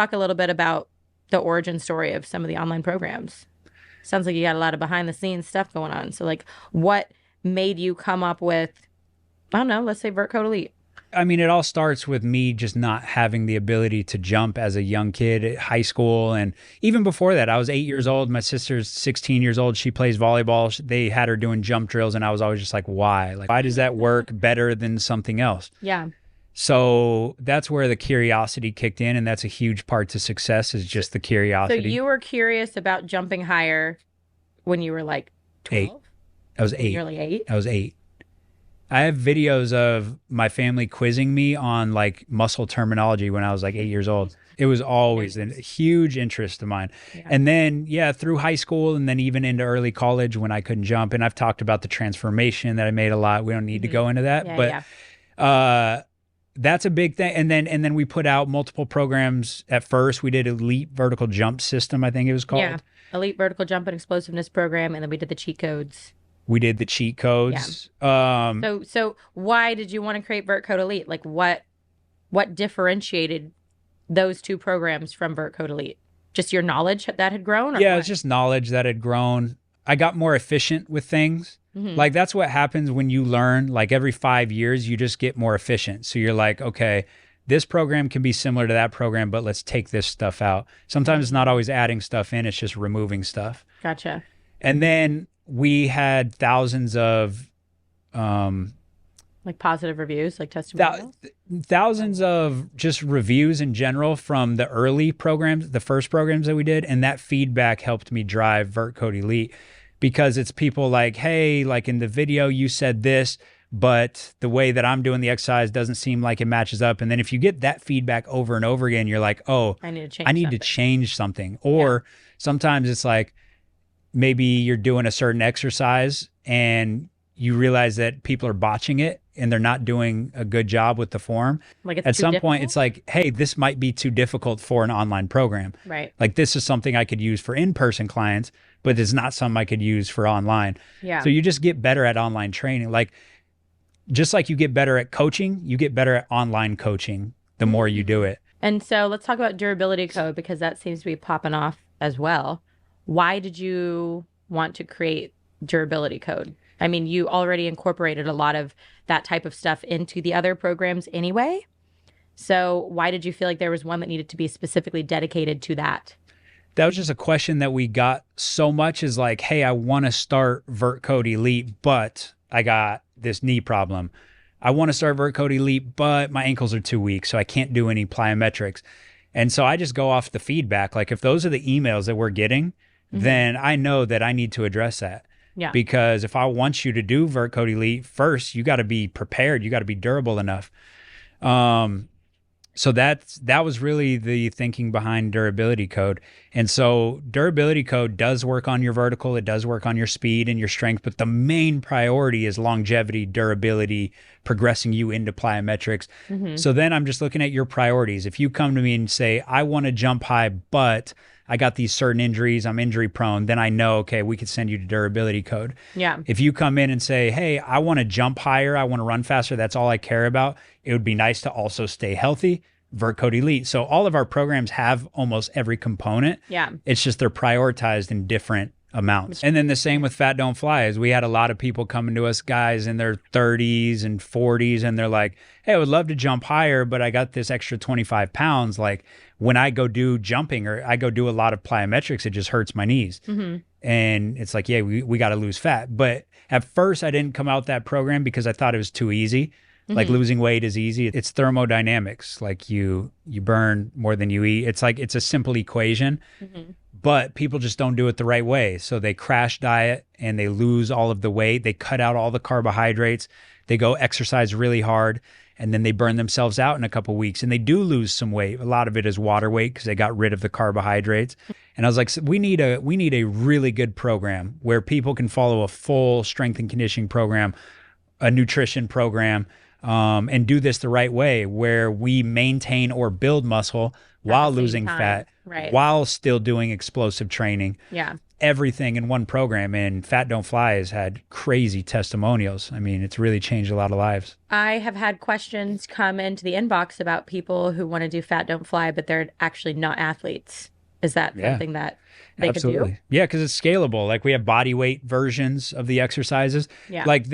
Talk a little bit about the origin story of some of the online programs. Sounds like you got a lot of behind the scenes stuff going on. So like what made you come up with, I don't know, let's say Vert Code Elite? I mean, it all starts with me just not having the ability to jump as a young kid at high school. And even before that, I was 8 years old. My sister's 16 years old. She plays volleyball. They had her doing jump drills. And I was always just like, why? Like, why does that work better than something else? Yeah. So that's where the curiosity kicked in. And that's a huge part to success, is just the So curiosity. you were curious about jumping higher when you were like 12? 8. I was 8. Nearly 8? I was 8. I have videos of my family quizzing me on like muscle terminology when I was like 8 years old. It was always a huge interest of mine. Yeah. And then, yeah, through high school and then even into early college when I couldn't jump. And I've talked about the transformation that I made a lot. We don't need to go into that. Yeah, but that's a big thing. And then we put out multiple programs. At first, we did Elite Vertical Jump System, I think it was called. Yeah. Elite Vertical Jump and Explosiveness Program. And then we did the cheat codes. We did the cheat codes. Yeah. So why did you want to create Vert Code Elite? Like what differentiated those two programs from Vert Code Elite? Just your knowledge that had grown? Or yeah, what? It's just knowledge that had grown. I got more efficient with things. Mm-hmm. Like that's what happens when you learn. Like every 5 years, you just get more efficient. So you're like, okay, this program can be similar to that program, but let's take this stuff out. Sometimes it's not always adding stuff in. It's just removing stuff. Gotcha. And then we had thousands of like positive reviews, like testimonials? Thousands of just reviews in general from the early programs, the first programs that we did. And that feedback helped me drive Vert Code Elite, because it's people like, hey, like in the video, you said this, but the way that I'm doing the exercise doesn't seem like it matches up. And then if you get that feedback over and over again, you're like, oh, I need to change something. Or sometimes it's like, maybe you're doing a certain exercise and you realize that people are botching it and they're not doing a good job with the form. Like it's at some difficult? point, it's like, hey, this might be too difficult for an online program. Right. Like this is something I could use for in-person clients, but it's not something I could use for online. Yeah. So you just get better at online training. Like just like you get better at coaching, you get better at online coaching the more you do it. And so let's talk about durability code, because that seems to be popping off as well. Why did you want to create durability code? I mean, you already incorporated a lot of that type of stuff into the other programs anyway. So why did you feel like there was one that needed to be specifically dedicated to that? That was just a question that we got so much, is like, hey, I want to start Vert Code Elite, but I got this knee problem. I want to start Vert Code Elite, but my ankles are too weak, so I can't do any plyometrics. And so I just go off the feedback. Like if those are the emails that we're getting, then I know that I need to address that. Yeah. Because if I want you to do Vert Code Elite, first, you got to be prepared. You got to be durable enough. So that was really the thinking behind durability code. And so durability code does work on your vertical. It does work on your speed and your strength. But the main priority is longevity, durability, progressing you into plyometrics. So then I'm just looking at your priorities. If you come to me and say, I want to jump high, but I got these certain injuries, I'm injury prone, then I know, okay, we could send you to durability code. Yeah. If you come in and say, hey, I want to jump higher, I want to run faster, that's all I care about, it would be nice to also stay healthy, Vert Code Elite. So all of our programs have almost every component. Yeah. It's just they're prioritized in different amounts. And then the same with Fat Don't Fly, is we had a lot of people coming to us, guys in their 30s and 40s, and they're like, hey, I would love to jump higher, but I got this extra 25 pounds. Like when I go do jumping or I go do a lot of plyometrics, it just hurts my knees. And it's like, yeah, we got to lose fat. But at first I didn't come out that program because I thought it was too easy. Like losing weight is easy. It's thermodynamics. Like you burn more than you eat. It's like, it's a simple equation, but people just don't do it the right way. So they crash diet and they lose all of the weight. They cut out all the carbohydrates. They go exercise really hard, and then they burn themselves out in a couple of weeks, and they do lose some weight. A lot of it is water weight because they got rid of the carbohydrates. And I was like, we need a really good program where people can follow a full strength and conditioning program, a nutrition program, and do this the right way, where we maintain or build muscle while losing fat, while still doing explosive training. Yeah. everything in one program, and Fat Don't Fly has had crazy testimonials. I mean, it's really changed a lot of lives. I have had questions come into the inbox about people who want to do Fat Don't Fly, but they're actually not athletes. Is that something that they Absolutely. could do? Yeah, because it's scalable. Like we have body weight versions of the exercises. Yeah. Like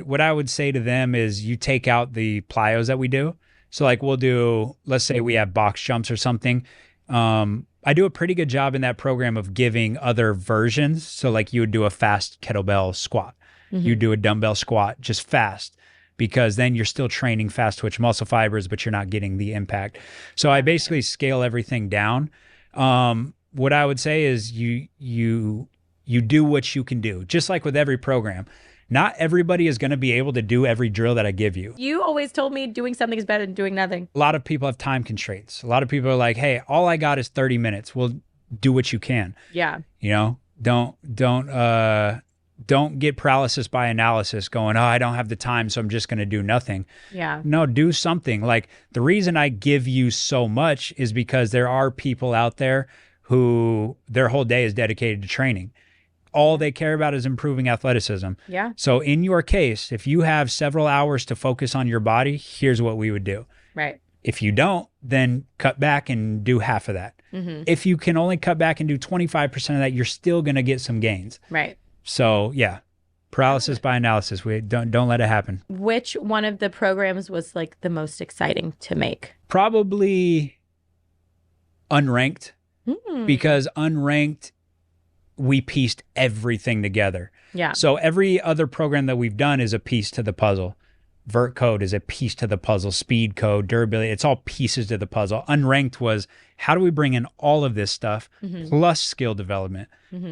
what I would say to them is you take out the plyos that we do. So like we'll do, let's say we have box jumps or something. I do a pretty good job in that program of giving other versions. So like you would do a fast kettlebell squat. You do a dumbbell squat, just fast, because then you're still training fast twitch muscle fibers, but you're not getting the impact. So I basically scale everything down. What I would say is you do what you can do, just like with every program. Not everybody is going to be able to do every drill that I give you. You always told me doing something is better than doing nothing. A lot of people have time constraints. A lot of people are like, hey, all I got is 30 minutes. Well, do what you can. Yeah. You know, don't get paralysis by analysis going, oh, I don't have the time, so I'm just going to do nothing. Yeah. No, do something. Like the reason I give you so much is because there are people out there who their whole day is dedicated to training. All they care about is improving athleticism. Yeah. So in your case, if you have several hours to focus on your body, here's what we would do. Right. If you don't, then cut back and do half of that. If you can only cut back and do 25% of that, you're still going to get some gains. Right. So yeah, paralysis by analysis. We don't let it happen. Which one of the programs was like the most exciting to make? Probably unranked, because unranked, we pieced everything together. Yeah. So every other program that we've done is a piece to the puzzle. Vert code is a piece to the puzzle. Speed code, durability, it's all pieces to the puzzle. Unranked was, how do we bring in all of this stuff, plus skill development,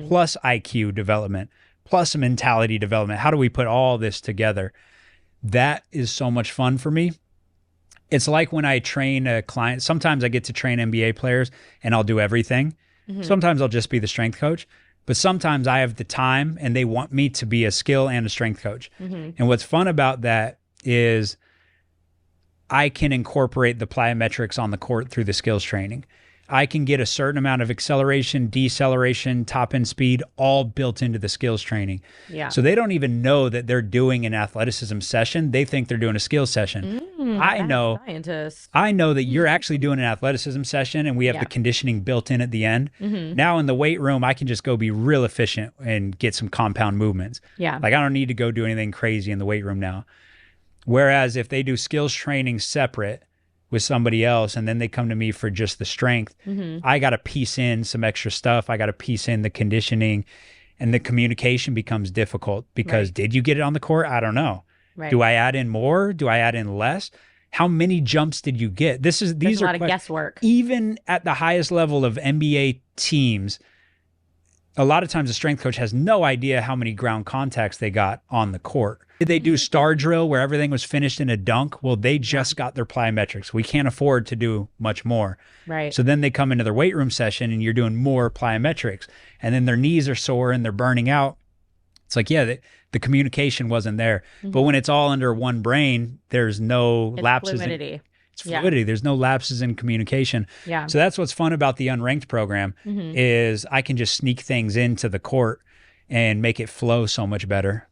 plus IQ development, plus mentality development? How do we put all this together? That is so much fun for me. It's like when I train a client, sometimes I get to train NBA players and I'll do everything. Sometimes I'll just be the strength coach. But sometimes I have the time and they want me to be a skill and a strength coach. And what's fun about that is I can incorporate the plyometrics on the court through the skills training. I can get a certain amount of acceleration, deceleration, top end speed, all built into the skills training. Yeah. So they don't even know that they're doing an athleticism session. They think they're doing a skills session. I know that you're actually doing an athleticism session, and we have the conditioning built in at the end. Now in the weight room, I can just go be real efficient and get some compound movements. Yeah. Like I don't need to go do anything crazy in the weight room now. Whereas if they do skills training separate with somebody else and then they come to me for just the strength, I got to piece in some extra stuff. I got to piece in the conditioning, and the communication becomes difficult because did you get it on the court? I don't know. Right. Do I add in more? Do I add in less? How many jumps did you get? These are a lot of guesswork. Even at the highest level of NBA teams, a lot of times the strength coach has no idea how many ground contacts they got on the court. Did they do star drill where everything was finished in a dunk? Well, they just got their plyometrics. We can't afford to do much more. Right. So then they come into their weight room session and you're doing more plyometrics. And then their knees are sore and they're burning out. It's like, yeah, the communication wasn't there. But when it's all under one brain, there's no lapses. Fluidity. It's fluidity. There's no lapses in communication. Yeah. So that's what's fun about the unranked program is I can just sneak things into the court and make it flow so much better.